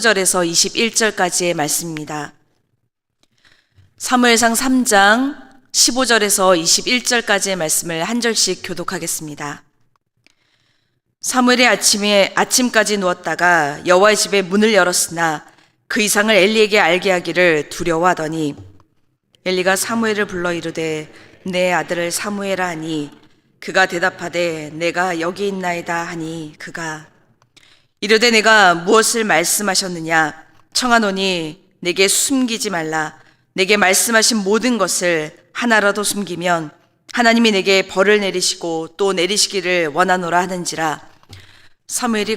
절에서 21절까지의 말씀입니다. 사무엘상 3장 15절에서 21절까지의 말씀을 한 절씩 교독하겠습니다. 사무엘이 아침까지 누웠다가 여호와의 집에 문을 열었으나 그 이상을 엘리에게 알게 하기를 두려워하더니 엘리가 사무엘을 불러 이르되 내 아들을 사무엘아 하니 그가 대답하되 내가 여기 있나이다 하니 그가 이르되 내가 무엇을 말씀하셨느냐 청하노니 내게 숨기지 말라. 내게 말씀하신 모든 것을 하나라도 숨기면 하나님이 내게 벌을 내리시고 또 내리시기를 원하노라 하는지라. 사무엘이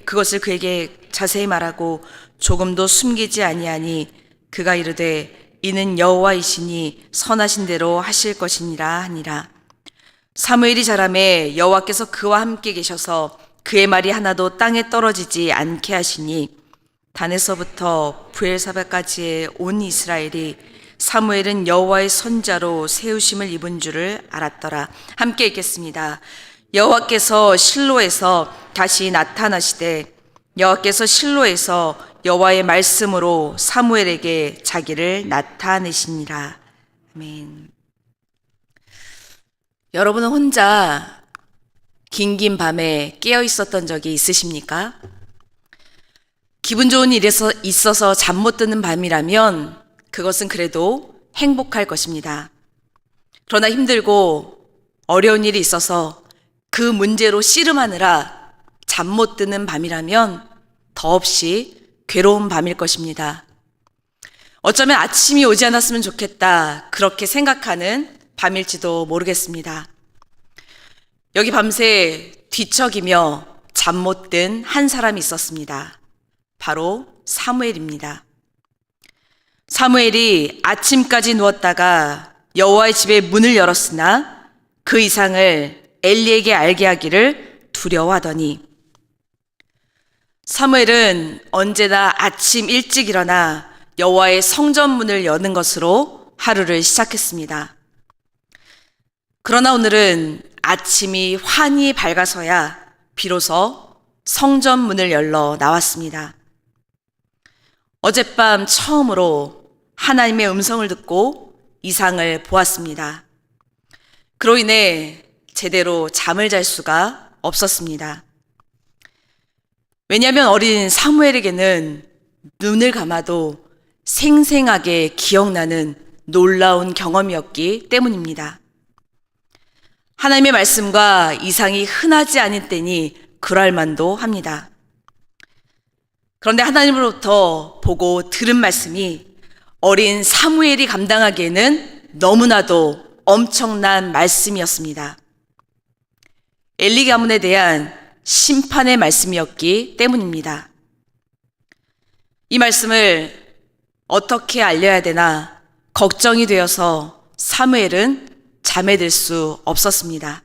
그것을 그에게 자세히 말하고 조금도 숨기지 아니하니 그가 이르되 이는 여호와이시니 선하신 대로 하실 것이니라 하니라. 사무엘이 자라매 여호와께서 그와 함께 계셔서 그의 말이 하나도 땅에 떨어지지 않게 하시니 단에서부터 브엘사바까지의 온 이스라엘이 사무엘은 여호와의 선자로 세우심을 입은 줄을 알았더라. 함께 읽겠습니다. 여호와께서 실로에서 다시 나타나시되 여호와께서 실로에서 여호와의 말씀으로 사무엘에게 자기를 나타내시니라. 아멘. 여러분은 혼자 긴긴 밤에 깨어 있었던 적이 있으십니까? 기분 좋은 일이 있어서 잠 못 드는 밤이라면 그것은 그래도 행복할 것입니다. 그러나 힘들고 어려운 일이 있어서 그 문제로 씨름하느라 잠 못 드는 밤이라면 더없이 괴로운 밤일 것입니다. 어쩌면 아침이 오지 않았으면 좋겠다 그렇게 생각하는 밤일지도 모르겠습니다. 여기 밤새 뒤척이며 잠 못 든 한 사람이 있었습니다. 바로 사무엘입니다. 사무엘이 아침까지 누웠다가 여호와의 집에 문을 열었으나 그 이상을 엘리에게 알게 하기를 두려워하더니 사무엘은 언제나 아침 일찍 일어나 여호와의 성전 문을 여는 것으로 하루를 시작했습니다. 그러나 오늘은 아침이 환히 밝아서야 비로소 성전 문을 열러 나왔습니다. 어젯밤 처음으로 하나님의 음성을 듣고 이상을 보았습니다. 그로 인해 제대로 잠을 잘 수가 없었습니다. 왜냐하면 어린 사무엘에게는 눈을 감아도 생생하게 기억나는 놀라운 경험이었기 때문입니다. 하나님의 말씀과 이상이 흔하지 않은 때니 그럴 만도 합니다. 그런데 하나님으로부터 보고 들은 말씀이 어린 사무엘이 감당하기에는 너무나도 엄청난 말씀이었습니다. 엘리 가문에 대한 심판의 말씀이었기 때문입니다. 이 말씀을 어떻게 알려야 되나 걱정이 되어서 사무엘은 잠에 들 수 없었습니다.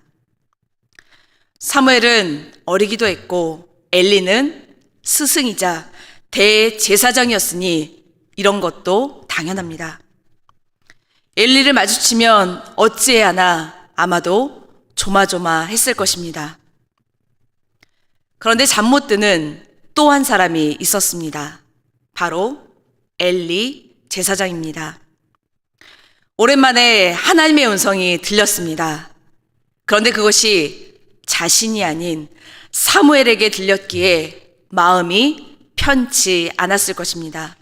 사무엘은 어리기도 했고 엘리는 스승이자 대제사장이었으니 이런 것도 당연합니다. 엘리를 마주치면 어찌해야 하나 아마도 조마조마했을 것입니다. 그런데 잠 못 드는 또 한 사람이 있었습니다. 바로 엘리 제사장입니다. 오랜만에 하나님의 음성이 들렸습니다. 그런데 그것이 자신이 아닌 사무엘에게 들렸기에 마음이 편치 않았을 것입니다.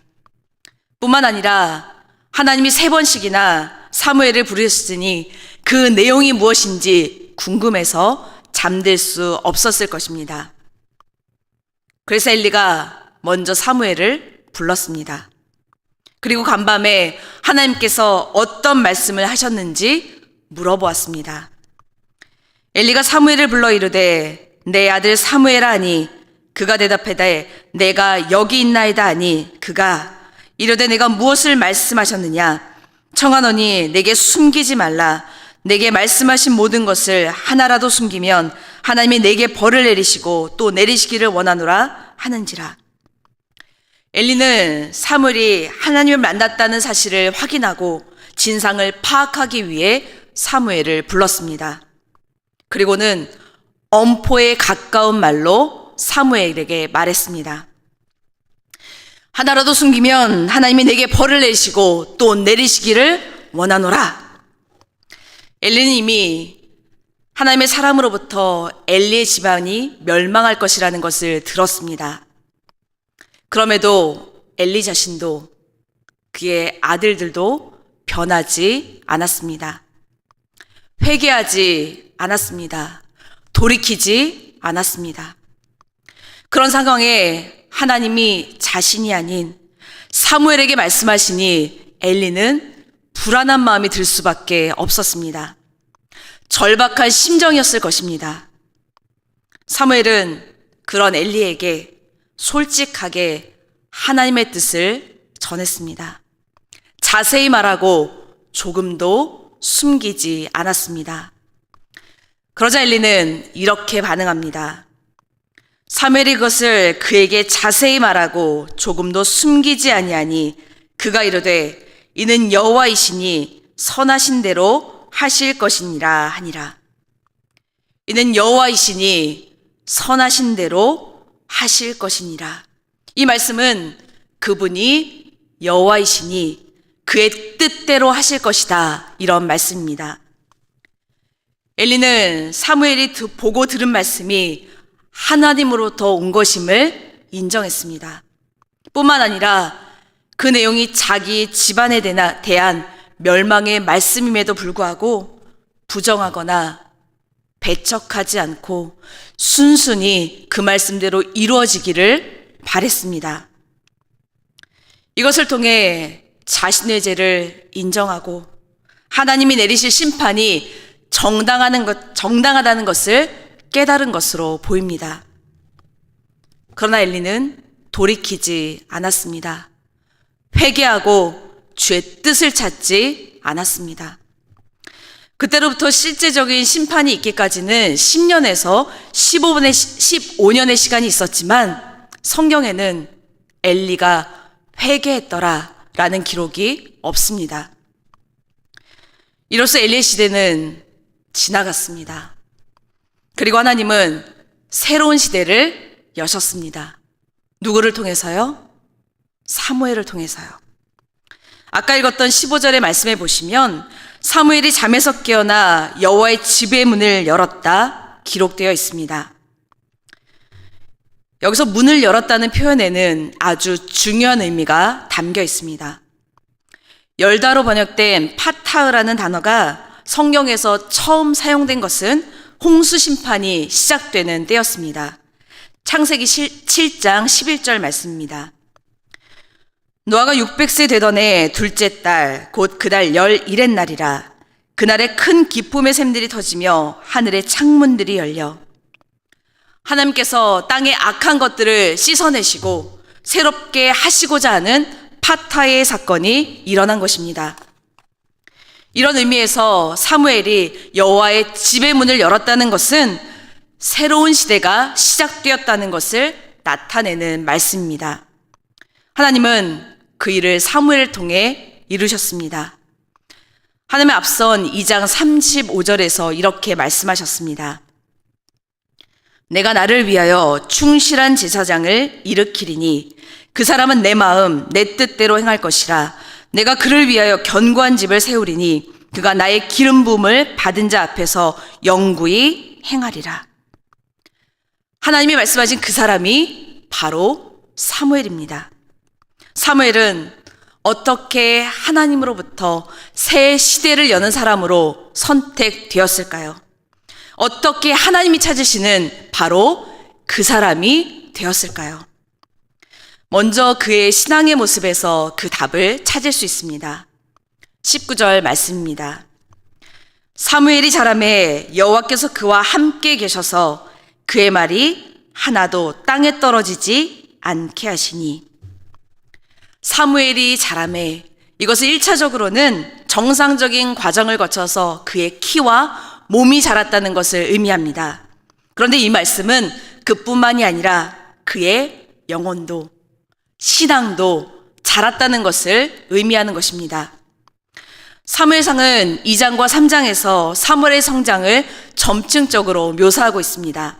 뿐만 아니라 하나님이 3번씩이나 사무엘을 부르셨으니 그 내용이 무엇인지 궁금해서 잠들 수 없었을 것입니다. 그래서 엘리가 먼저 사무엘을 불렀습니다. 그리고 간밤에 하나님께서 어떤 말씀을 하셨는지 물어보았습니다. 엘리가 사무엘을 불러 이르되 내 아들 사무엘아 하니 그가 대답하되 내가 여기 있나이다 하니 그가 이르되 내가 무엇을 말씀하셨느냐 청하노니 내게 숨기지 말라. 내게 말씀하신 모든 것을 하나라도 숨기면 하나님이 내게 벌을 내리시고 또 내리시기를 원하노라 하는지라. 엘리는 사무엘이 하나님을 만났다는 사실을 확인하고 진상을 파악하기 위해 사무엘을 불렀습니다. 그리고는 엄포에 가까운 말로 사무엘에게 말했습니다. 하나라도 숨기면 하나님이 내게 벌을 내시고 또 내리시기를 원하노라. 엘리는 이미 하나님의 사람으로부터 엘리의 집안이 멸망할 것이라는 것을 들었습니다. 그럼에도 엘리 자신도 그의 아들들도 변하지 않았습니다. 회개하지 않았습니다. 돌이키지 않았습니다. 그런 상황에 하나님이 자신이 아닌 사무엘에게 말씀하시니 엘리는 불안한 마음이 들 수밖에 없었습니다. 절박한 심정이었을 것입니다. 사무엘은 그런 엘리에게 솔직하게 하나님의 뜻을 전했습니다. 자세히 말하고 조금도 숨기지 않았습니다. 그러자 엘리는 이렇게 반응합니다. 사무엘이 그것을 그에게 자세히 말하고 조금도 숨기지 아니하니 그가 이르되 이는 여호와이시니 선하신 대로 하실 것이니라 하니라. 이는 여호와이시니 선하신 대로 하실 것이니라. 이 말씀은 그분이 여호와이시니 그의 뜻대로 하실 것이다, 이런 말씀입니다. 엘리는 사무엘이 보고 들은 말씀이 하나님으로부터 온 것임을 인정했습니다. 뿐만 아니라 그 내용이 자기 집안에 대한 멸망의 말씀임에도 불구하고 부정하거나 배척하지 않고 순순히 그 말씀대로 이루어지기를 바랬습니다. 이것을 통해 자신의 죄를 인정하고 하나님이 내리실 심판이 정당하다는 것을 깨달은 것으로 보입니다. 그러나 엘리는 돌이키지 않았습니다. 회개하고 주의 뜻을 찾지 않았습니다. 그때로부터 실제적인 심판이 있기까지는 10년에서 15년의 시간이 있었지만 성경에는 엘리가 회개했더라 라는 기록이 없습니다. 이로써 엘리의 시대는 지나갔습니다. 그리고 하나님은 새로운 시대를 여셨습니다. 누구를 통해서요? 사무엘을 통해서요. 아까 읽었던 15절의 말씀에 보시면 사무엘이 잠에서 깨어나 여호와의 집의 문을 열었다 기록되어 있습니다. 여기서 문을 열었다는 표현에는 아주 중요한 의미가 담겨 있습니다. 열다로 번역된 파타흐라는 단어가 성경에서 처음 사용된 것은 홍수 심판이 시작되는 때였습니다. 창세기 7장 11절 말씀입니다. 노아가 600세 되던 해 둘째 달 곧 그달 11의 날이라. 그날에 큰 기쁨의 샘들이 터지며 하늘의 창문들이 열려 하나님께서 땅의 악한 것들을 씻어내시고 새롭게 하시고자 하는 파타의 사건이 일어난 것입니다. 이런 의미에서 사무엘이 여호와의 집의 문을 열었다는 것은 새로운 시대가 시작되었다는 것을 나타내는 말씀입니다. 하나님은 그 일을 사무엘을 통해 이루셨습니다. 하나님은 앞선 2장 35절에서 이렇게 말씀하셨습니다. 내가 나를 위하여 충실한 제사장을 일으키리니 그 사람은 내 마음 내 뜻대로 행할 것이라. 내가 그를 위하여 견고한 집을 세우리니 그가 나의 기름 부음을 받은 자 앞에서 영구히 행하리라. 하나님이 말씀하신 그 사람이 바로 사무엘입니다. 사무엘은 어떻게 하나님으로부터 새 시대를 여는 사람으로 선택되었을까요? 어떻게 하나님이 찾으시는 바로 그 사람이 되었을까요? 먼저 그의 신앙의 모습에서 그 답을 찾을 수 있습니다. 19절 말씀입니다. 사무엘이 자라매 여호와께서 그와 함께 계셔서 그의 말이 하나도 땅에 떨어지지 않게 하시니. 사무엘이 자라매, 이것은 1차적으로는 정상적인 과정을 거쳐서 그의 키와 몸이 자랐다는 것을 의미합니다. 그런데 이 말씀은 그뿐만이 아니라 그의 영혼도 신앙도 자랐다는 것을 의미하는 것입니다. 사무엘상은 2장과 3장에서 사무엘의 성장을 점층적으로 묘사하고 있습니다.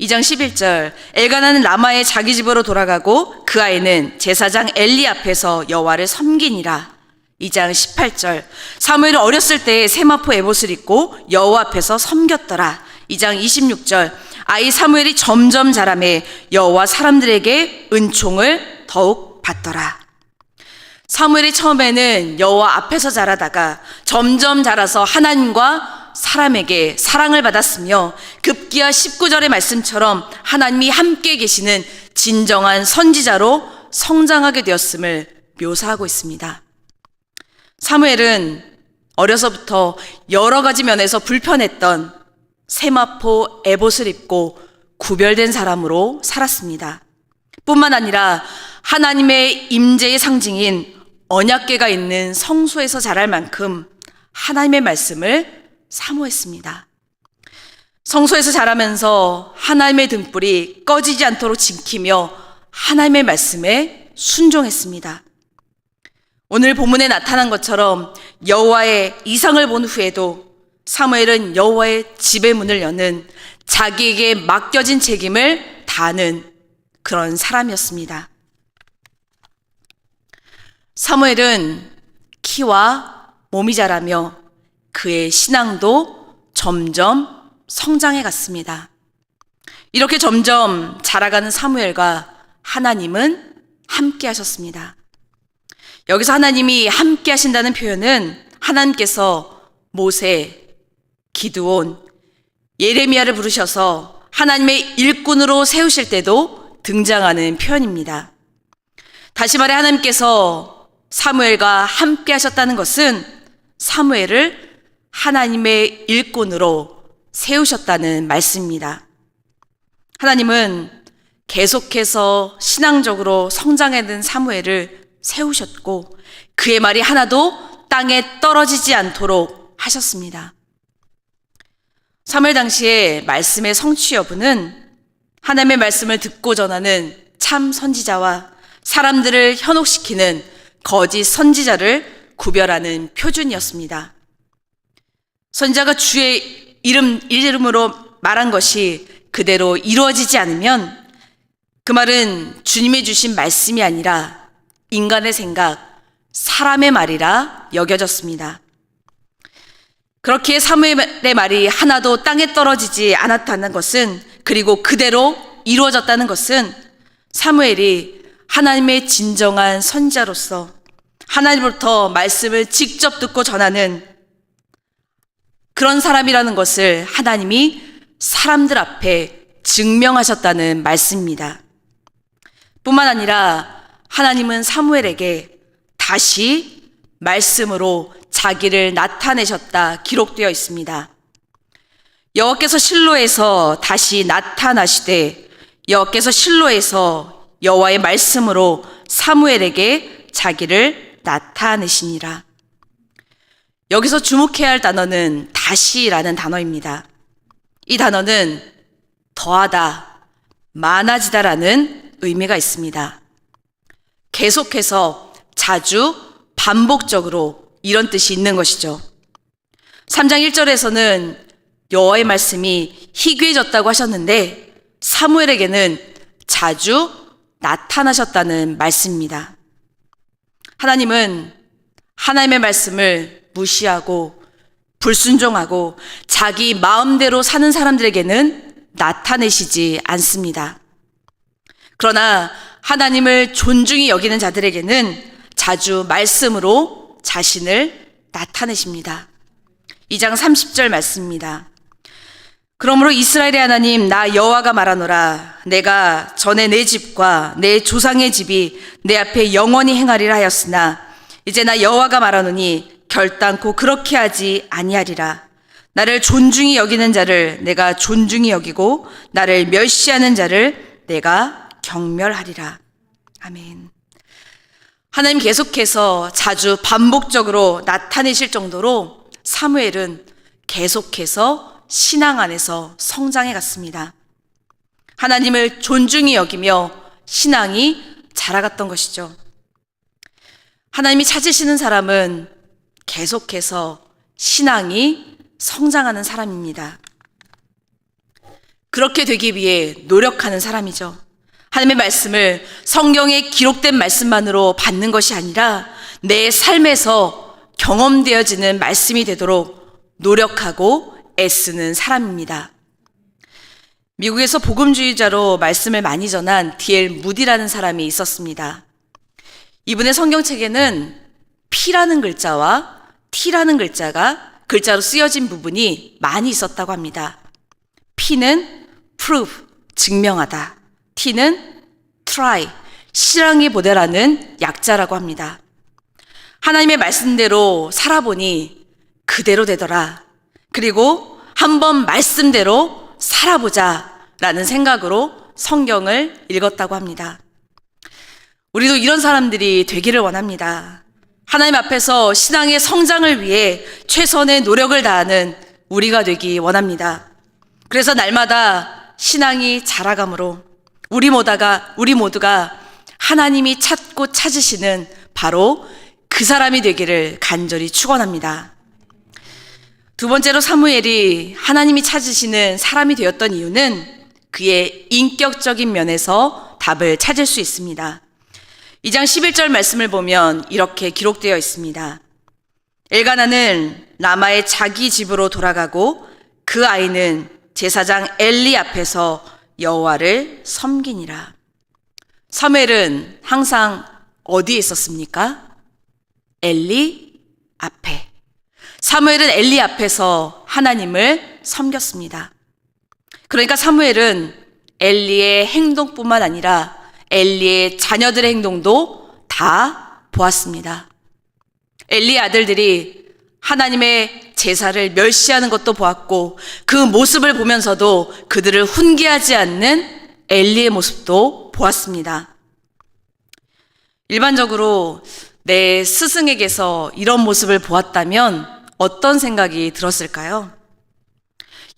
2장 11절, 엘가나는 라마의 자기 집으로 돌아가고 그 아이는 제사장 엘리 앞에서 여호와를 섬기니라. 2장 18절, 사무엘은 어렸을 때 세마포 에봇을 입고 여호와 앞에서 섬겼더라. 2장 26절, 아이 사무엘이 점점 자라매 여호와 사람들에게 은총을 더욱 받더라. 사무엘이 처음에는 여호와 앞에서 자라다가 점점 자라서 하나님과 사람에게 사랑을 받았으며 급기야 19절의 말씀처럼 하나님이 함께 계시는 진정한 선지자로 성장하게 되었음을 묘사하고 있습니다. 사무엘은 어려서부터 여러 가지 면에서 불편했던 세마포 에봇을 입고 구별된 사람으로 살았습니다. 뿐만 아니라 하나님의 임재의 상징인 언약궤가 있는 성소에서 자랄 만큼 하나님의 말씀을 사모했습니다. 성소에서 자라면서 하나님의 등불이 꺼지지 않도록 지키며 하나님의 말씀에 순종했습니다. 오늘 본문에 나타난 것처럼 여호와의 이상을 본 후에도 사무엘은 여호와의 집의 문을 여는 자기에게 맡겨진 책임을 다하는 그런 사람이었습니다. 사무엘은 키와 몸이 자라며 그의 신앙도 점점 성장해 갔습니다. 이렇게 점점 자라가는 사무엘과 하나님은 함께 하셨습니다. 여기서 하나님이 함께 하신다는 표현은 하나님께서 모세, 기드온, 예레미야를 부르셔서 하나님의 일꾼으로 세우실 때도 등장하는 표현입니다. 다시 말해 하나님께서 사무엘과 함께 하셨다는 것은 사무엘을 하나님의 일꾼으로 세우셨다는 말씀입니다. 하나님은 계속해서 신앙적으로 성장해든 사무엘을 세우셨고 그의 말이 하나도 땅에 떨어지지 않도록 하셨습니다. 사무엘 당시에 말씀의 성취 여부는 하나님의 말씀을 듣고 전하는 참 선지자와 사람들을 현혹시키는 거짓 선지자를 구별하는 표준이었습니다. 선지자가 주의 이름으로 말한 것이 그대로 이루어지지 않으면 그 말은 주님이 주신 말씀이 아니라 인간의 생각, 사람의 말이라 여겨졌습니다. 그렇기에 사무엘의 말이 하나도 땅에 떨어지지 않았다는 것은, 그리고 그대로 이루어졌다는 것은 사무엘이 하나님의 진정한 선지자로서 하나님으로부터 말씀을 직접 듣고 전하는 그런 사람이라는 것을 하나님이 사람들 앞에 증명하셨다는 말씀입니다. 뿐만 아니라 하나님은 사무엘에게 다시 말씀으로 자기를 나타내셨다 기록되어 있습니다. 여호와께서 실로에서 다시 나타나시되 여호와께서 실로에서 여호와의 말씀으로 사무엘에게 자기를 나타내시니라. 여기서 주목해야 할 단어는 다시라는 단어입니다. 이 단어는 더하다, 많아지다라는 의미가 있습니다. 계속해서, 자주, 반복적으로 이런 뜻이 있는 것이죠. 3장 1절에서는 여호와의 말씀이 희귀해졌다고 하셨는데 사무엘에게는 자주 나타나셨다는 말씀입니다. 하나님은 하나님의 말씀을 무시하고 불순종하고 자기 마음대로 사는 사람들에게는 나타내시지 않습니다. 그러나 하나님을 존중히 여기는 자들에게는 자주 말씀으로 자신을 나타내십니다. 2장 30절 말씀입니다. 그러므로 이스라엘의 하나님 나 여호와가 말하노라. 내가 전에 내 집과 내 조상의 집이 내 앞에 영원히 행하리라 하였으나 이제 나 여호와가 말하노니 결단코 그렇게 하지 아니하리라. 나를 존중히 여기는 자를 내가 존중히 여기고 나를 멸시하는 자를 내가 경멸하리라. 아멘. 하나님 계속해서 자주 반복적으로 나타내실 정도로 사무엘은 계속해서 신앙 안에서 성장해 갔습니다. 하나님을 존중히 여기며 신앙이 자라갔던 것이죠. 하나님이 찾으시는 사람은 계속해서 신앙이 성장하는 사람입니다. 그렇게 되기 위해 노력하는 사람이죠. 하나님의 말씀을 성경에 기록된 말씀만으로 받는 것이 아니라 내 삶에서 경험되어지는 말씀이 되도록 노력하고 애쓰는 사람입니다. 미국에서 복음주의자로 말씀을 많이 전한 D.L. 무디라는 사람이 있었습니다. 이분의 성경책에는 P라는 글자와 T라는 글자가 글자로 쓰여진 부분이 많이 있었다고 합니다. P는 prove, 증명하다. T는 try, 실행해 보되라는 약자라고 합니다. 하나님의 말씀대로 살아보니 그대로 되더라. 그리고 한번 말씀대로 살아보자 라는 생각으로 성경을 읽었다고 합니다. 우리도 이런 사람들이 되기를 원합니다. 하나님 앞에서 신앙의 성장을 위해 최선의 노력을 다하는 우리가 되기 원합니다. 그래서 날마다 신앙이 자라감으로 우리 모두가 하나님이 찾고 찾으시는 바로 그 사람이 되기를 간절히 축원합니다. 두 번째로 사무엘이 하나님이 찾으시는 사람이 되었던 이유는 그의 인격적인 면에서 답을 찾을 수 있습니다. 2장 11절 말씀을 보면 이렇게 기록되어 있습니다. 엘가나는 라마의 자기 집으로 돌아가고 그 아이는 제사장 엘리 앞에서 여호와를 섬기니라. 사무엘은 항상 어디에 있었습니까? 엘리 앞에. 사무엘은 엘리 앞에서 하나님을 섬겼습니다. 그러니까 사무엘은 엘리의 행동뿐만 아니라 엘리의 자녀들의 행동도 다 보았습니다. 엘리의 아들들이 하나님의 제사를 멸시하는 것도 보았고 그 모습을 보면서도 그들을 훈계하지 않는 엘리의 모습도 보았습니다. 일반적으로 내 스승에게서 이런 모습을 보았다면 어떤 생각이 들었을까요?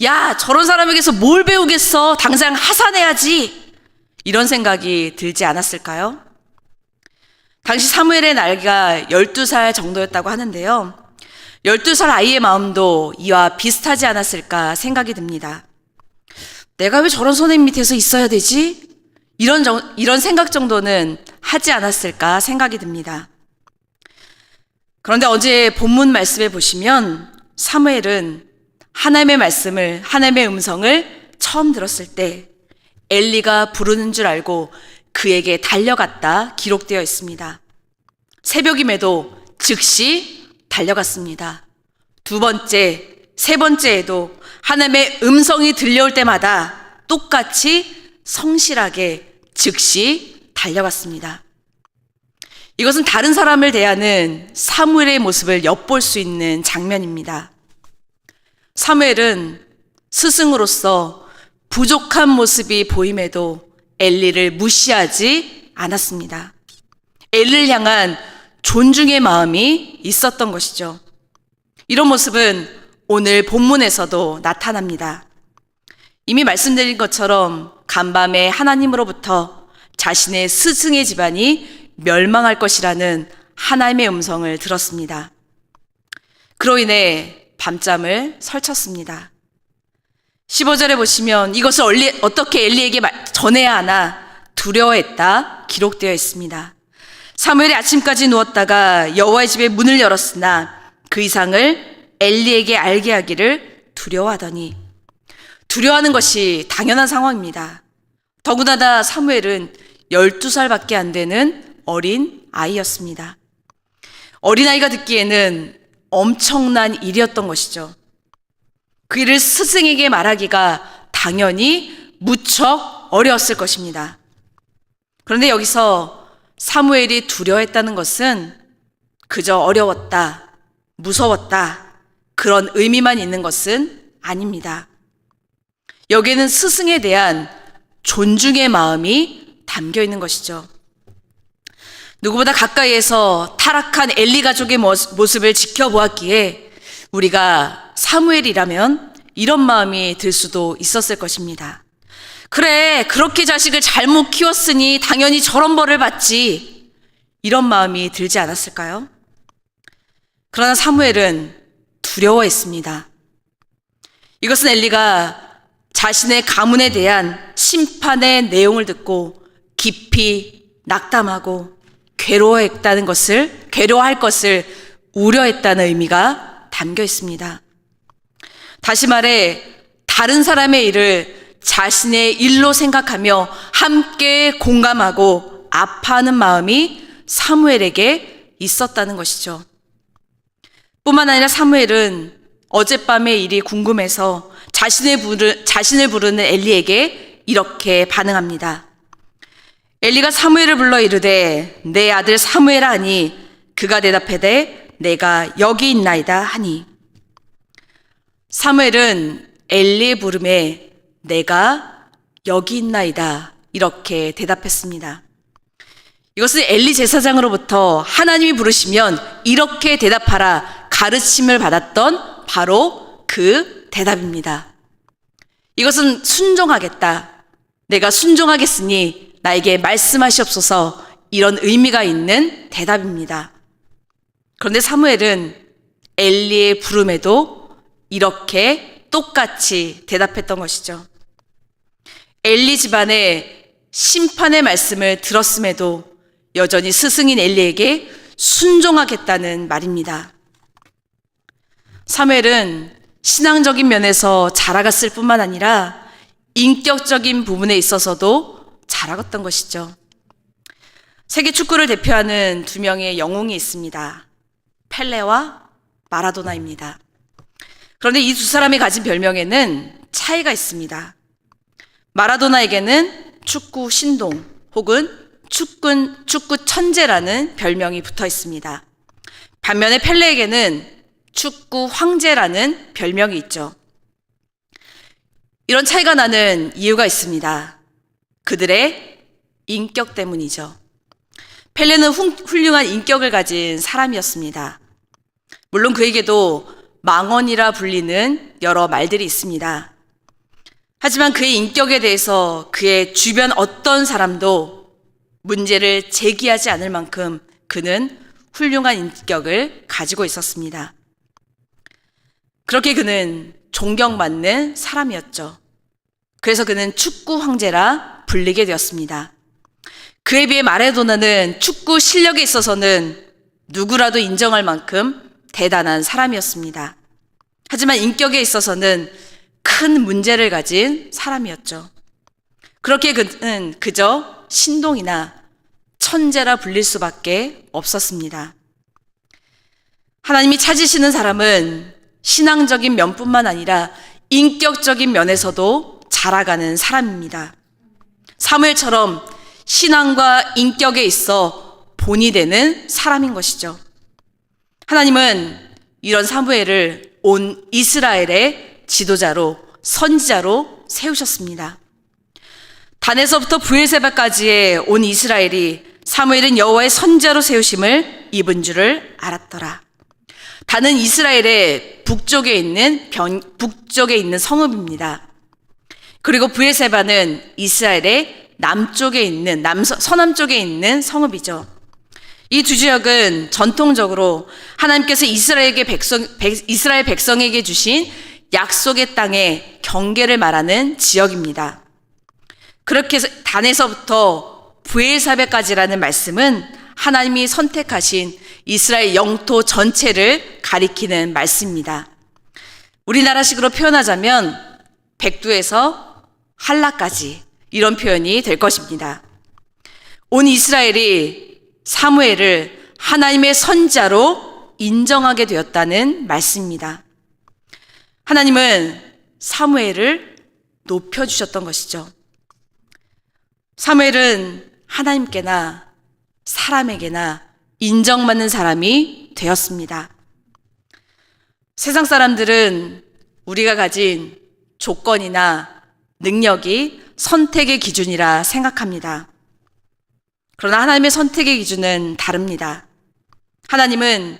야, 저런 사람에게서 뭘 배우겠어? 당장 하산해야지. 이런 생각이 들지 않았을까요? 당시 사무엘의 나이가 12살 정도였다고 하는데요. 12살 아이의 마음도 이와 비슷하지 않았을까 생각이 듭니다. 내가 왜 저런 선생님 밑에서 있어야 되지? 이런 생각 정도는 하지 않았을까 생각이 듭니다. 그런데 어제 본문 말씀에 보시면 사무엘은 하나님의 음성을 처음 들었을 때 엘리가 부르는 줄 알고 그에게 달려갔다 기록되어 있습니다. 새벽임에도 즉시 달려갔습니다. 두 번째, 세 번째에도 하나님의 음성이 들려올 때마다 똑같이 성실하게 즉시 달려갔습니다. 이것은 다른 사람을 대하는 사무엘의 모습을 엿볼 수 있는 장면입니다. 사무엘은 스승으로서 부족한 모습이 보임에도 엘리를 무시하지 않았습니다. 엘리를 향한 존중의 마음이 있었던 것이죠. 이런 모습은 오늘 본문에서도 나타납니다. 이미 말씀드린 것처럼 간밤에 하나님으로부터 자신의 스승의 집안이 멸망할 것이라는 하나님의 음성을 들었습니다. 그로 인해 밤잠을 설쳤습니다. 15절에 보시면 이것을 어떻게 엘리에게 전해야 하나 두려워했다 기록되어 있습니다. 사무엘이 아침까지 누웠다가 여호와의 집의 문을 열었으나 그 이상을 엘리에게 알게 하기를 두려워하더니, 두려워하는 것이 당연한 상황입니다. 더군다나 사무엘은 12살밖에 안 되는 어린 아이였습니다. 어린아이가 듣기에는 엄청난 일이었던 것이죠. 그 일을 스승에게 말하기가 당연히 무척 어려웠을 것입니다. 그런데 여기서 사무엘이 두려워했다는 것은 그저 어려웠다, 무서웠다, 그런 의미만 있는 것은 아닙니다. 여기에는 스승에 대한 존중의 마음이 담겨 있는 것이죠. 누구보다 가까이에서 타락한 엘리 가족의 모습을 지켜보았기에 우리가 사무엘이라면 이런 마음이 들 수도 있었을 것입니다. 그래, 그렇게 자식을 잘못 키웠으니 당연히 저런 벌을 받지, 이런 마음이 들지 않았을까요? 그러나 사무엘은 두려워했습니다. 이것은 엘리가 자신의 가문에 대한 심판의 내용을 듣고 깊이 낙담하고 괴로워할 것을 우려했다는 의미가 담겨 있습니다. 다시 말해, 다른 사람의 일을 자신의 일로 생각하며 함께 공감하고 아파하는 마음이 사무엘에게 있었다는 것이죠. 뿐만 아니라 사무엘은 어젯밤의 일이 궁금해서 자신을 부르는 엘리에게 이렇게 반응합니다. 엘리가 사무엘을 불러 이르되 내 아들 사무엘아 하니 그가 대답하되 내가 여기 있나이다 하니. 사무엘은 엘리의 부름에 내가 여기 있나이다 이렇게 대답했습니다. 이것은 엘리 제사장으로부터 하나님이 부르시면 이렇게 대답하라 가르침을 받았던 바로 그 대답입니다. 이것은 순종하겠다. 내가 순종하겠으니 나에게 말씀하시옵소서, 이런 의미가 있는 대답입니다. 그런데 사무엘은 엘리의 부름에도 이렇게 똑같이 대답했던 것이죠. 엘리 집안의 심판의 말씀을 들었음에도 여전히 스승인 엘리에게 순종하겠다는 말입니다. 사무엘은 신앙적인 면에서 자라갔을 뿐만 아니라 인격적인 부분에 있어서도 자라갔던 것이죠. 세계 축구를 대표하는 두 명의 영웅이 있습니다. 펠레와 마라도나입니다. 그런데 이 두 사람이 가진 별명에는 차이가 있습니다. 마라도나에게는 축구 신동 혹은 축구 천재라는 별명이 붙어 있습니다. 반면에 펠레에게는 축구 황제라는 별명이 있죠. 이런 차이가 나는 이유가 있습니다. 그들의 인격 때문이죠. 펠레는 훌륭한 인격을 가진 사람이었습니다. 물론 그에게도 망언이라 불리는 여러 말들이 있습니다. 하지만 그의 인격에 대해서 그의 주변 어떤 사람도 문제를 제기하지 않을 만큼 그는 훌륭한 인격을 가지고 있었습니다. 그렇게 그는 존경받는 사람이었죠. 그래서 그는 축구 황제라 불리게 되었습니다. 그에 비해 마라도나는 축구 실력에 있어서는 누구라도 인정할 만큼 대단한 사람이었습니다. 하지만 인격에 있어서는 큰 문제를 가진 사람이었죠. 그렇게 그는 그저 신동이나 천재라 불릴 수밖에 없었습니다. 하나님이 찾으시는 사람은 신앙적인 면뿐만 아니라 인격적인 면에서도 자라가는 사람입니다. 사무엘처럼 신앙과 인격에 있어 본이 되는 사람인 것이죠. 하나님은 이런 사무엘을 온 이스라엘의 지도자로, 선지자로 세우셨습니다. 단에서부터 브엘세바까지의 온 이스라엘이 사무엘은 여호와의 선지자로 세우심을 입은 줄을 알았더라. 단은 이스라엘의 북쪽에 있는 성읍입니다. 그리고 브엘세바는 이스라엘의 서남쪽에 있는 성읍이죠. 이 두 지역은 전통적으로 하나님께서 이스라엘 백성에게 주신 약속의 땅의 경계를 말하는 지역입니다. 그렇게 해서 단에서부터 브엘사베까지라는 말씀은 하나님이 선택하신 이스라엘 영토 전체를 가리키는 말씀입니다. 우리나라식으로 표현하자면 백두에서 한라까지, 이런 표현이 될 것입니다. 온 이스라엘이 사무엘을 하나님의 선지자로 인정하게 되었다는 말씀입니다. 하나님은 사무엘을 높여주셨던 것이죠. 사무엘은 하나님께나 사람에게나 인정받는 사람이 되었습니다. 세상 사람들은 우리가 가진 조건이나 능력이 선택의 기준이라 생각합니다. 그러나 하나님의 선택의 기준은 다릅니다. 하나님은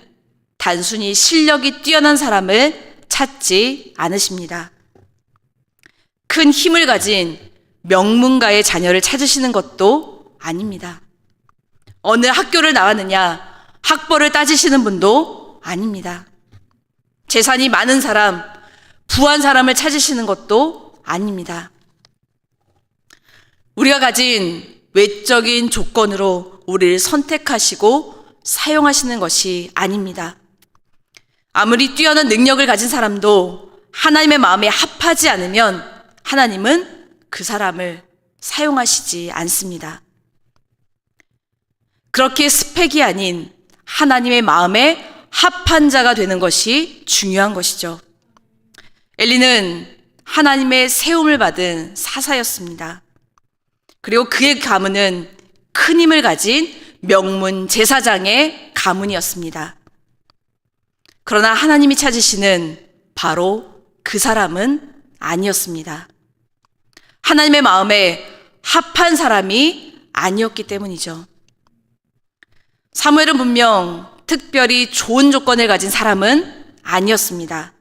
단순히 실력이 뛰어난 사람을 찾지 않으십니다. 큰 힘을 가진 명문가의 자녀를 찾으시는 것도 아닙니다. 어느 학교를 나왔느냐, 학벌을 따지시는 분도 아닙니다. 재산이 많은 사람, 부한 사람을 찾으시는 것도 아닙니다. 우리가 가진 외적인 조건으로 우리를 선택하시고 사용하시는 것이 아닙니다. 아무리 뛰어난 능력을 가진 사람도 하나님의 마음에 합하지 않으면 하나님은 그 사람을 사용하시지 않습니다. 그렇게 스펙이 아닌 하나님의 마음에 합한 자가 되는 것이 중요한 것이죠. 엘리는 하나님의 세움을 받은 사사였습니다. 그리고 그의 가문은 큰 힘을 가진 명문 제사장의 가문이었습니다. 그러나 하나님이 찾으시는 바로 그 사람은 아니었습니다. 하나님의 마음에 합한 사람이 아니었기 때문이죠. 사무엘은 분명 특별히 좋은 조건을 가진 사람은 아니었습니다.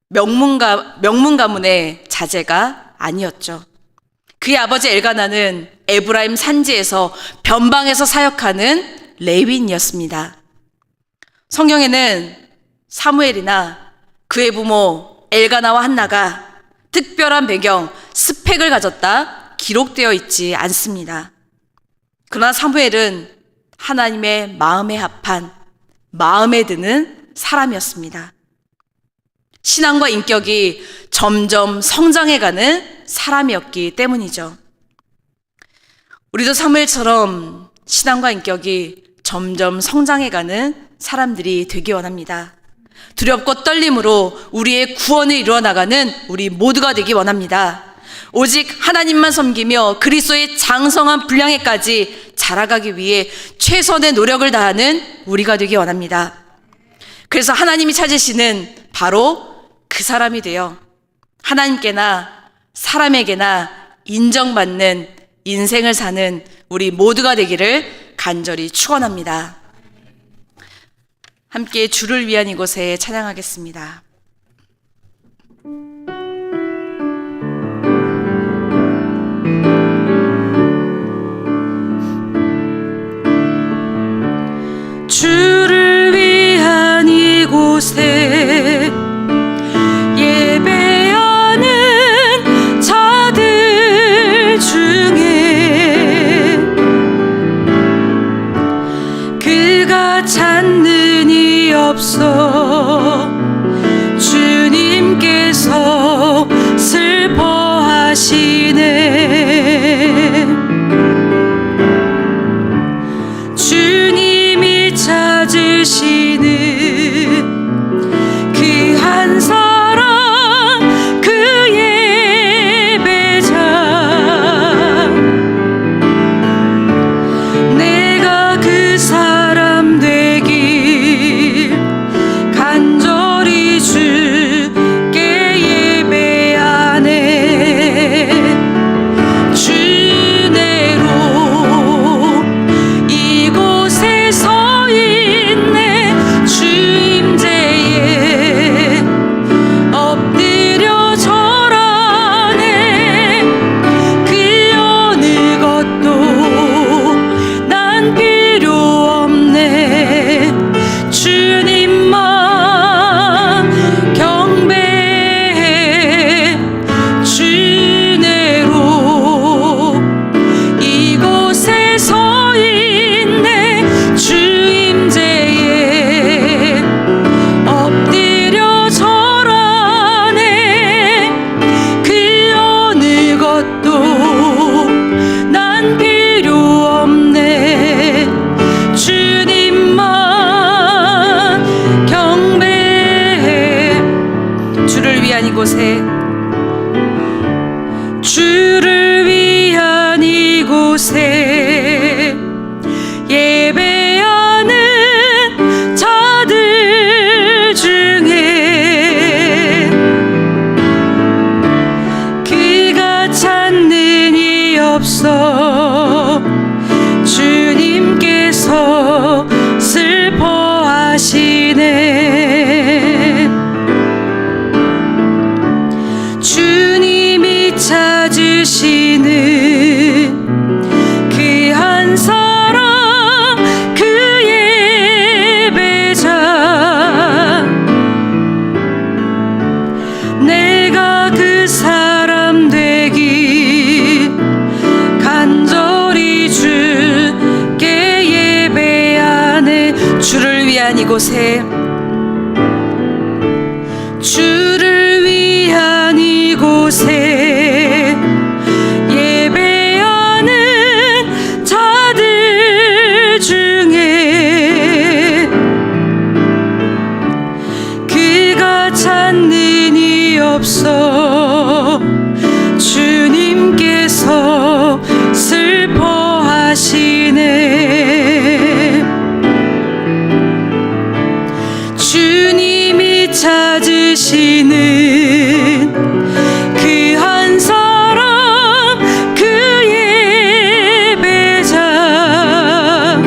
명문 가문의 자제가 아니었죠. 그의 아버지 엘가나는 에브라임 산지에서 변방에서 사역하는 레위인이었습니다. 성경에는 사무엘이나 그의 부모 엘가나와 한나가 특별한 배경, 스펙을 가졌다 기록되어 있지 않습니다. 그러나 사무엘은 하나님의 마음에 합한, 마음에 드는 사람이었습니다. 신앙과 인격이 점점 성장해가는 사람이었기 때문이죠. 우리도 사무엘처럼 신앙과 인격이 점점 성장해가는 사람들이 되기 원합니다. 두렵고 떨림으로 우리의 구원을 이루어나가는 우리 모두가 되기 원합니다. 오직 하나님만 섬기며 그리스도의 장성한 분량에까지 자라가기 위해 최선의 노력을 다하는 우리가 되기 원합니다. 그래서 하나님이 찾으시는 바로 그 사람이 되어 하나님께나 사람에게나 인정받는 인생을 사는 우리 모두가 되기를 간절히 축원합니다. 함께 주를 위한 이곳에 찬양하겠습니다. 주를 위한 이곳에 예배하는 자들 중에 그가 찾는 이 없어 주님께서 슬퍼하시네. 주님이 찾으시는 그 한 사람, 그 예배자, 내가 그 사람 되길 간절히 주께 예배하네. 주내로 이곳에 서 있네. 주 임재에 엎드려 절하네. 그 어느 것도 난 필요 위한 이곳에 주를 위한 이곳에 예배하는 자들 중에 그가 찾는 이 없어 주님께서 슬퍼하시네. 주님이 찾으시는 그 한 사람 그 예배자,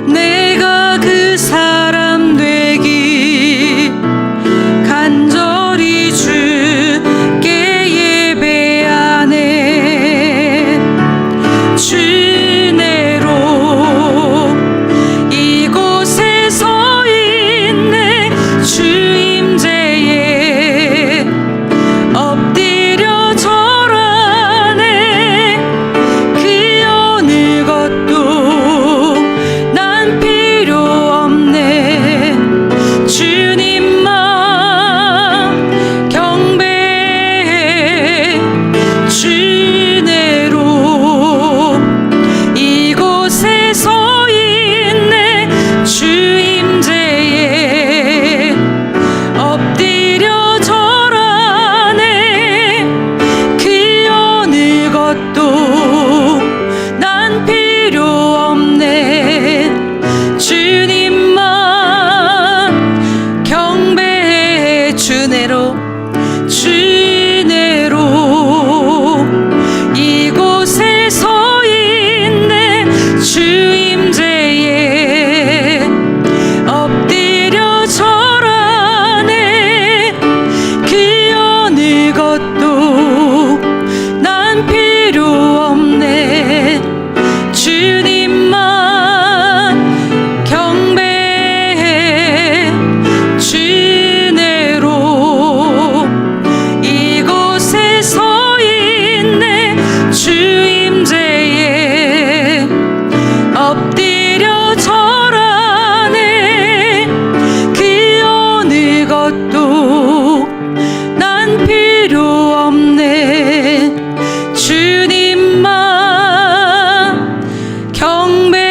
내가 그 사람 되기 간절히 주께 예배하네. 주내로 이곳에 서 있네. 주 임재에 엎드려 절하네. 그 어느 것도 난 필요 없네. 주님만 경배해. 주내로 이곳에 서 있네. 주 임재에 엎드려 절하네. 그 어느 것도 난 필요 없네. 주님만 경배해. 주내로 이곳에 서 있네. 주 임재에 엎드려 절하네. 그 어느 것도 난 필요 없네. 주님만 경배해. 주내로 이곳에 서 있네. 주 임재에 엎드려 절하네. 그 어느 것도 난 필요 없네. 주님만 경배해.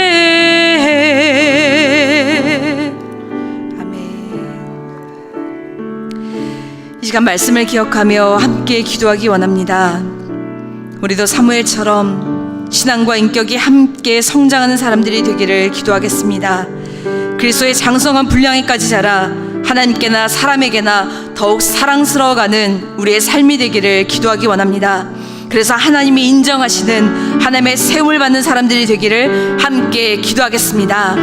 아멘. 이 시간 말씀을 기억하며 함께 기도하기 원합니다. 우리도 사무엘처럼 신앙과 인격이 함께 성장하는 사람들이 되기를 기도하겠습니다. 그리스도의 장성한 분량에까지 자라 하나님께나 사람에게나 더욱 사랑스러워가는 우리의 삶이 되기를 기도하기 원합니다. 그래서 하나님이 인정하시는 하나님의 세움을 받는 사람들이 되기를 함께 기도하겠습니다.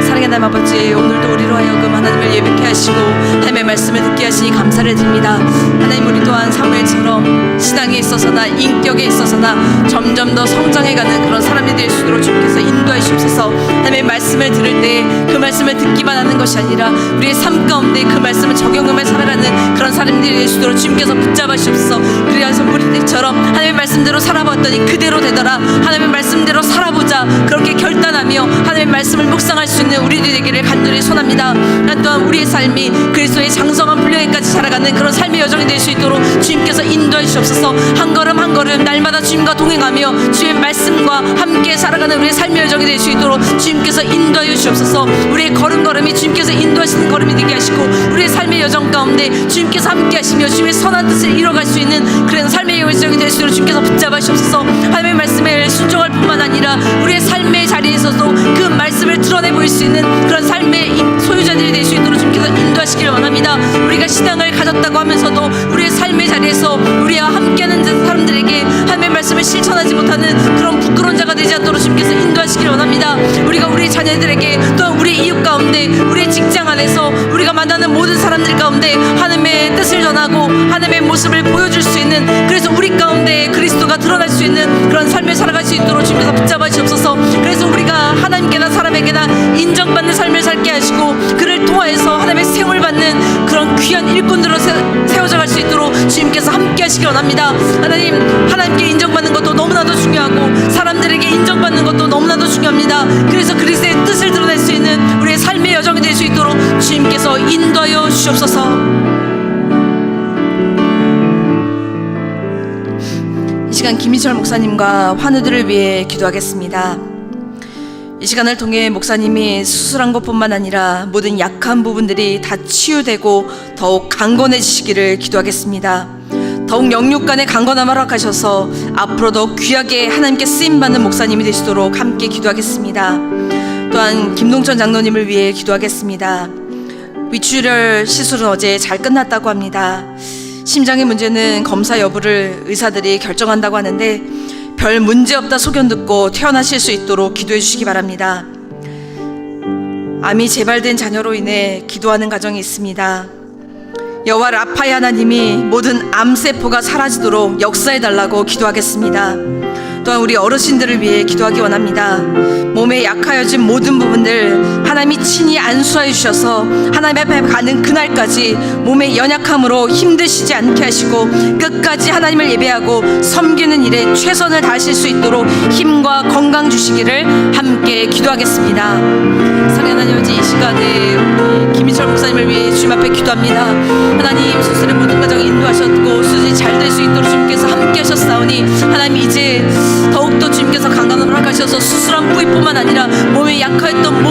사랑의 하나님 아버지, 오늘도 우리로 하여금 하나님을 예배케 하시고 하나님의 말씀을 듣게 하시니 감사를 드립니다. 하나님, 우리 또한 사무엘처럼 신앙에 있어서나 인격에 있어서나 점점 더 성장해가는 그런 사람이 될 수 있도록 주께서 인도해 주옵소서. 하나님의 말씀을 들을 때 그 말씀을 듣기만 하는 것이 아니라 우리의 삶 가운데 그 말씀을 적용하며 살아가는 그런 사람들이 될 수 있도록 주님께서 붙잡아 주옵소서. 그래서 우리들처럼 하나님의 말씀대로 살아봤더니 그대로 되더라. 하나님의 말씀대로 살아보자. 그렇게 결단하며 하나님의 말씀을 묵상할 수 있는 우리들 되기를 간절히 소원합니다. 또한 우리의 삶이 그리스도의 장성한 분량에까지 살아가는 그런 삶의 여정이 될 수 있도록 주님께서 인도해 주옵소서. 한 걸음 한 걸음 날마다 주님과 동행하며 주의 말씀과 함께 살아가는 우리의 삶의 여정이 될 수 있도록 주님께서 인도해 주옵소서. 우리의 걸음걸음이 주님께서 인도하시는 걸음이 되게 하시고 우리의 삶의 여정 가운데 주님께서 함께 하시며 주님의 선한 뜻을 이뤄갈 수 있는 그런 삶의 여정이 될 수 있도록 주님께서 붙잡아 주옵소서. 하나님의 말씀에 순종할 뿐만 아니라 우리의 삶의 자리에서도 그 말씀을 드러내 보일 수 있는 그런 삶의 소유자들이 될 수 있도록 주님께서 인도하시길 원합니다. 우리가 신앙을 가졌다고 하면서도 우리의 삶의 자리에서 우리와 함께하는 사람들에게 하나님의 말씀을 실천하지 못하는 그런 부끄러운 자가 되지 않도록 주님께서 인도하시길 원합니다. 우리가 우리 자녀들에게 또한 우리 이웃 가운데 우리의 직장 안에서 우리가 만나는 모든 사람들 가운데 하나님의 뜻을 전하고 하나님의 모습을 보여줄 수 있는, 그래서 우리 가운데 그리스도가 드러날 수 있는 그런 삶을 살아갈 수 있도록 주님께서 붙잡아 주옵소서. 그래서 우리가 하나님께나 사람에게나 인정받는 삶을 살게 하시고 그를 통하여서 하나님의 세움을 받는 그런 귀한 일꾼들로 세워져 갈 수 있도록 주님께서 함께 하시길 원합니다. 하나님께 인정받는 것도 너무나도 중요하고 사람들에게 인정받는 것도 너무나도 중요합니다. 그래서 그리스도의 뜻을 드러낼 될 수 있도록 주님께서 인도하여 주옵소서. 이 시간 김희철 목사님과 환우들을 위해 기도하겠습니다. 이 시간을 통해 목사님이 수술한 것뿐만 아니라 모든 약한 부분들이 다 치유되고 더욱 강건해지시기를 기도하겠습니다. 더욱 영육간의 강건함을 허락하셔서 앞으로 더욱 귀하게 하나님께 쓰임받는 목사님이 되시도록 함께 기도하겠습니다. 또한 김동천 장로님을 위해 기도하겠습니다. 위출혈 시술은 어제 잘 끝났다고 합니다. 심장의 문제는 검사 여부를 의사들이 결정한다고 하는데 별 문제 없다 소견 듣고 퇴원하실 수 있도록 기도해 주시기 바랍니다. 암이 재발된 자녀로 인해 기도하는 가정이 있습니다. 여호와 라파의 하나님이 모든 암세포가 사라지도록 역사해 달라고 기도하겠습니다. 또한 우리 어르신들을 위해 기도하기 원합니다. 몸에 약하여진 모든 부분들 하나님이 친히 안수하여 주셔서 하나님 앞에 가는 그날까지 몸의 연약함으로 힘드시지 않게 하시고 끝까지 하나님을 예배하고 섬기는 일에 최선을 다하실 수 있도록 힘과 건강 주시기를 함께 기도하겠습니다. 사랑하는 하나님, 아버지, 이 시간에 우리 김희철 목사님을 위해 주님 앞에 기도합니다. 하나님, 수술의 모든 과정을 인도하셨고 수술이 잘 될 수 있도록 주님께서 함께 하셨사오니 하나님, 이제 더욱더 주님께서 강건함을 허락하셔서 수술한 부위뿐만 아니라 몸에 약하였던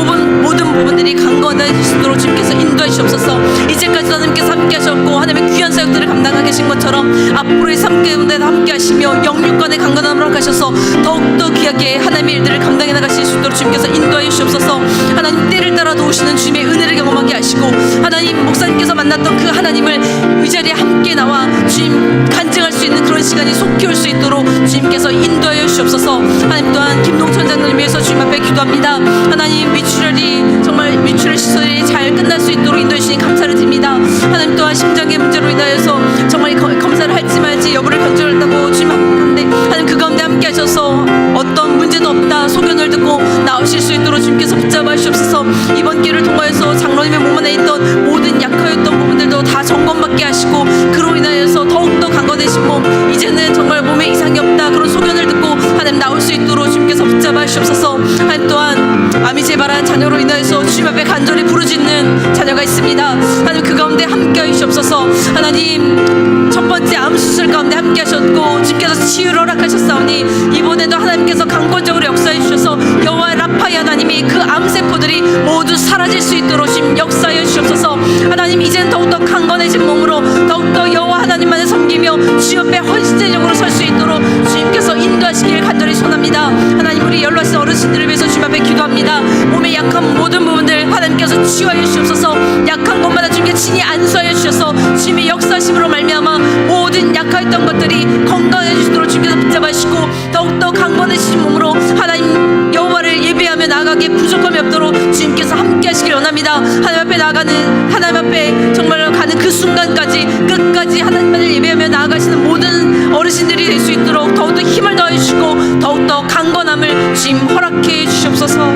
모든 부분들이 강건해지도록 주님께서 인도해 주옵소서. 이제까지 하나님께서 함께 하셨고 하나님의 귀한 사역들을 감당하게 하신 것처럼 앞으로의 삶 가운데 함께 하시며 영육간의 강건함을 허락하셔서 더욱더 귀하게 하나님의 일들을 감당해 나가실 수 있도록 주님께서 인도해 주옵소서. 하나님, 때를 따라 도우시는 주님의 은혜를 경험하게 하시고 하나님, 목사님께서 만났던 그 하나님을 이 자리에 함께 나와 주님 간증할 수 있는 그런 시간이 속히 올 수 있도록 주님께서 인도하여 주옵소서. 하나님, 또한 김동천 장로님 위해서 주님 앞에 기도합니다. 하나님, 위출혈 시술이 잘 끝날 수 있도록 인도해 주시니 감사를 드립니다. 하나님, 또한 심장의 문제로 인하여서 정말 검사를 할지 말지 여부를 결정했다고 주님 하는데 하나님, 그 가운데 함께 하셔서 어떤 문제는 없다 소견을 듣고 나오실 수 있도록 주님께서 붙잡아 주옵소서. 이번 기회를 통하여서 장로님의 몸 안에 있던 모든 약하였던 부분들도 다 점검받게 하시고 그로 인하여서 더욱더 강건해진 몸, 이제는 정말 몸에 이상이 없다 그런 소견을 듣고 하나님 나올 수 있도록 주님께서 붙잡아 주옵소서. 하나님, 또한 암이 재발한 자녀로 인하여서 주님 앞에 간절히 부르짖는 자녀가 있습니다. 하나님, 그 가운데 함께 하시옵소서. 하나님, 첫 번째 암 수술 가운데 함께 하셨고 주님께서 치유를 허락하셨사오니 이번에도 하나님께서 강권적으로 역사해 주셔서 여호와 라파의 하나님이 그 암세포들이 모두 사라질 수 있도록 주님 역사해 주옵소서. 하나님, 이제는 더욱더 강건해진 몸으로 더욱더 여호와 하나님만을 섬기며 주 옆에 헌신적으로 설 수 있도록 주님께서 인도하시길 간절히 소원합니다. 하나님, 우리 연로하신 어르신들을 위해서 주님 앞에 기도합니다. 몸에 약한 모든 부분들 하나님께서 치유하여 주옵소서. 약한 것마다 주님께 친히 안수하여 주셔서 주님의 역사심으로 말미암아 모든 약하였던 것들이 건강해지도록 주님께서 붙잡아주시고 더욱더 강건해지신 몸으로 하나님 여호와를 예배하며 나아가기에 부족함이 없도록 주님께서 함께 하시길 원합니다. 하나님 앞에 정말 가는 그 순간까지 끝까지 하나님만을 예배하며 나아가시는 모든 어르신들이 될 수 있도록 더욱더 힘을 더해 주시고 더욱더 강건함을 주님 허락해 주시옵소서.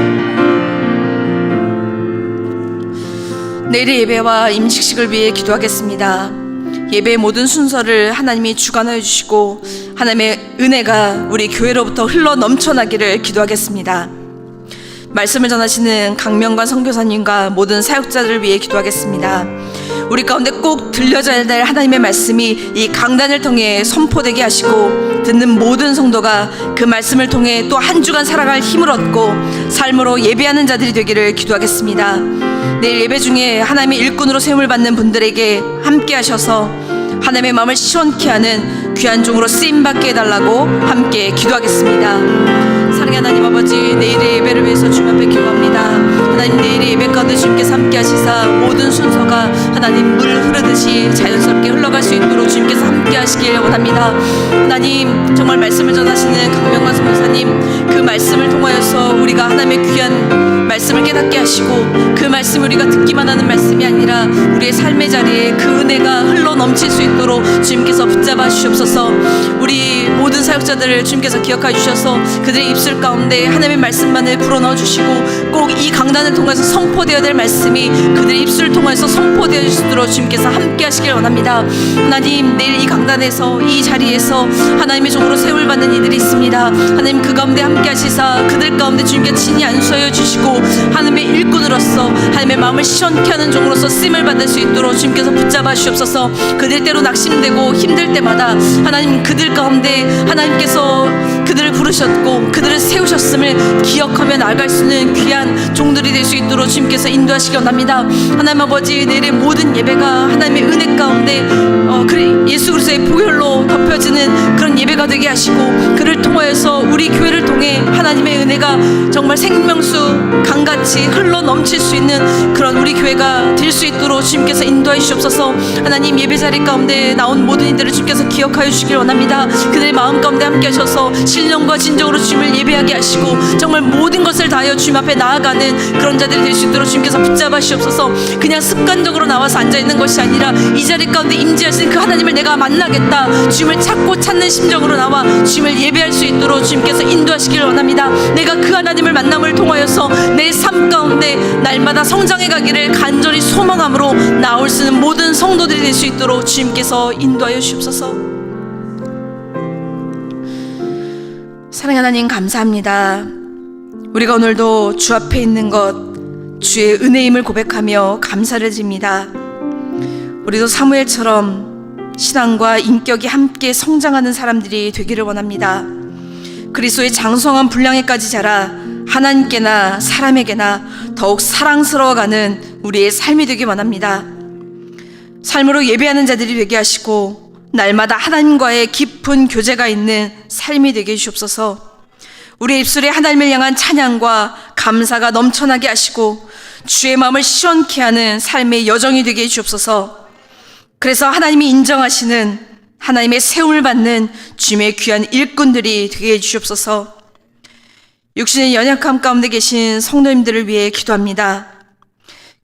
내일의 예배와 임식식을 위해 기도하겠습니다. 예배의 모든 순서를 하나님이 주관하여 주시고 하나님의 은혜가 우리 교회로부터 흘러 넘쳐나기를 기도하겠습니다. 말씀을 전하시는 강명관 선교사님과 모든 사역자들을 위해 기도하겠습니다. 우리 가운데 꼭 들려져야 될 하나님의 말씀이 이 강단을 통해 선포되게 하시고 듣는 모든 성도가 그 말씀을 통해 또 한 주간 살아갈 힘을 얻고 삶으로 예배하는 자들이 되기를 기도하겠습니다. 내일 예배 중에 하나님의 일꾼으로 세움을 받는 분들에게 함께 하셔서 하나님의 마음을 시원케 하는 귀한 종으로 쓰임받게 해달라고 함께 기도하겠습니다. 사랑의 하나님 아버지, 내일의 예배를 위해서 주님 앞에 기도합니다. 하나님, 내일의 예배 가운데 주님께서 함께 하시사 모든 순서가 하나님 물 흐르듯이 자연스럽게 흘러갈 수 있도록 주님께서 함께 하시길 원합니다. 하나님, 정말 말씀을 전하시는 강명관 선교사님, 그 말씀을 통하여서 우리가 하나님의 귀한 말씀을 깨닫게 하시고 그 말씀을 우리가 듣기만 하는 말씀이 아니라 우리의 삶의 자리에 그 은혜가 흘러 넘칠 수 있도록 주님께서 붙잡아 주시옵소서. 우리 모든 사역자들을 주님께서 기억하여 주셔서 그들의 입술 가운데 하나님의 말씀만을 불어넣어 주시고 꼭 이 강단을 통해서 선포되어야 될 말씀이 그들의 입술을 통해서 선포되어 주시도록 주님께서 함께 하시길 원합니다. 하나님, 내일 이 강단에서 이 자리에서 하나님의 종으로 세움을 받는 이들이 있습니다. 하나님, 그 가운데 함께 하시사 그들 가운데 주님께 친히 안수하여 주시고 하나님의 일꾼으로서 하나님의 마음을 시원케 하는 종으로서 쓰임을 받을 수 있도록 주님께서 붙잡아 주옵소서. 그들 때로 낙심되고 힘들 때마다 하나님 그들 가운데 하나님께서 그들을 부르셨고 그들을 세우셨음을 기억하며 나아갈 수 있는 귀한 종들이 될 수 있도록 주님께서 인도하시기 원합니다. 하나님 아버지, 내일의 모든 예배가 하나님의 은혜 가운데 예수 그리스도의 보혈로 덮여지는 그런 예배가 되게 하시고, 그를 통하여서 우리 교회를 통해 하나님의 은혜가 정말 생명수 강같이 흘러 넘칠 수 있는 그런 우리 교회가 될 수 있도록 주님께서 인도해 주시옵소서. 하나님, 예배 자리 가운데 나온 모든 이들을 주님께서 기억하여 주시길 원합니다. 그들의 마음 가운데 함께 하셔서 신령과 진정으로 주님을 예배하게 하시고 정말 모든 것을 다하여 주님 앞에 나아가는 그런 자들이 될 수 있도록 주님께서 붙잡아 주시옵소서. 그냥 습관적으로 나와서 앉아있는 것이 아니라 이 자리 가운데 임재하신 그 하나님을 내가 만나겠다, 주님을 찾고 찾는 심정으로 나와 주님을 예배할 수 있도록 주님께서 인도하시길 원합니다. 내가 그 하나님을 만남을 통하여서 내 삶 가운데 날마다 성장해 가기를 간절히 소망함으로 나올 수 있는 모든 성도들이 될 수 있도록 주님께서 인도하여 주옵소서. 사랑하는 하나님, 감사합니다. 우리가 오늘도 주 앞에 있는 것, 주의 은혜임을 고백하며 감사를 드립니다. 우리도 사무엘처럼 신앙과 인격이 함께 성장하는 사람들이 되기를 원합니다. 그리스도의 장성한 분량에까지 자라 하나님께나 사람에게나 더욱 사랑스러워가는 우리의 삶이 되기 원합니다. 삶으로 예배하는 자들이 되게 하시고 날마다 하나님과의 깊은 교제가 있는 삶이 되게 해주옵소서. 우리의 입술에 하나님을 향한 찬양과 감사가 넘쳐나게 하시고 주의 마음을 시원케 하는 삶의 여정이 되게 해주옵소서. 그래서 하나님이 인정하시는, 하나님의 세움을 받는 주님의 귀한 일꾼들이 되게 해주옵소서. 육신의 연약함 가운데 계신 성도님들을 위해 기도합니다.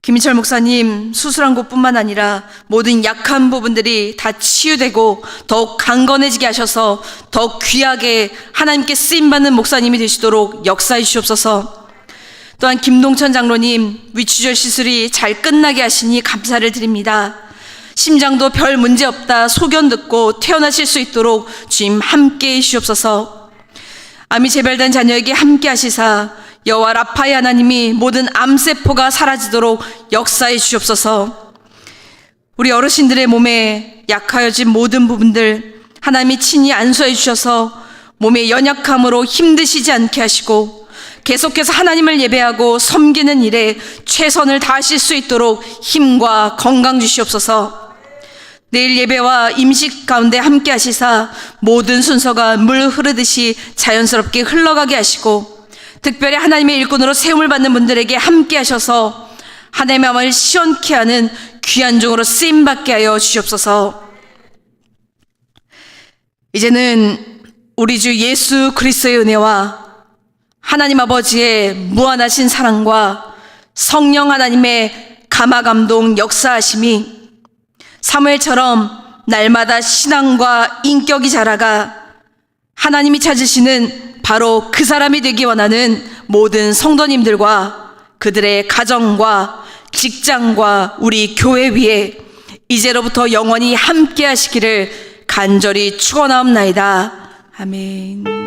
김인철 목사님 수술한 곳뿐만 아니라 모든 약한 부분들이 다 치유되고 더욱 강건해지게 하셔서 더욱 귀하게 하나님께 쓰임받는 목사님이 되시도록 역사해 주시옵소서. 또한 김동천 장로님 위추절 시술이 잘 끝나게 하시니 감사를 드립니다. 심장도 별 문제 없다 소견 듣고 퇴원하실 수 있도록 주님 함께 해 주시옵소서. 암이 재발된 자녀에게 함께 하시사 여호와 라파의 하나님이 모든 암세포가 사라지도록 역사해 주시옵소서. 우리 어르신들의 몸에 약하여진 모든 부분들 하나님이 친히 안수해 주셔서 몸의 연약함으로 힘드시지 않게 하시고 계속해서 하나님을 예배하고 섬기는 일에 최선을 다하실 수 있도록 힘과 건강 주시옵소서. 내일 예배와 임식 가운데 함께 하시사 모든 순서가 물 흐르듯이 자연스럽게 흘러가게 하시고 특별히 하나님의 일꾼으로 세움을 받는 분들에게 함께 하셔서 하나님의 마음을 시원케 하는 귀한 종으로 쓰임받게 하여 주시옵소서. 이제는 우리 주 예수 그리스도의 은혜와 하나님 아버지의 무한하신 사랑과 성령 하나님의 감화감동 역사하심이 사무엘처럼 날마다 신앙과 인격이 자라가 하나님이 찾으시는 바로 그 사람이 되기 원하는 모든 성도님들과 그들의 가정과 직장과 우리 교회 위에 이제로부터 영원히 함께 하시기를 간절히 축원하옵나이다. 아멘.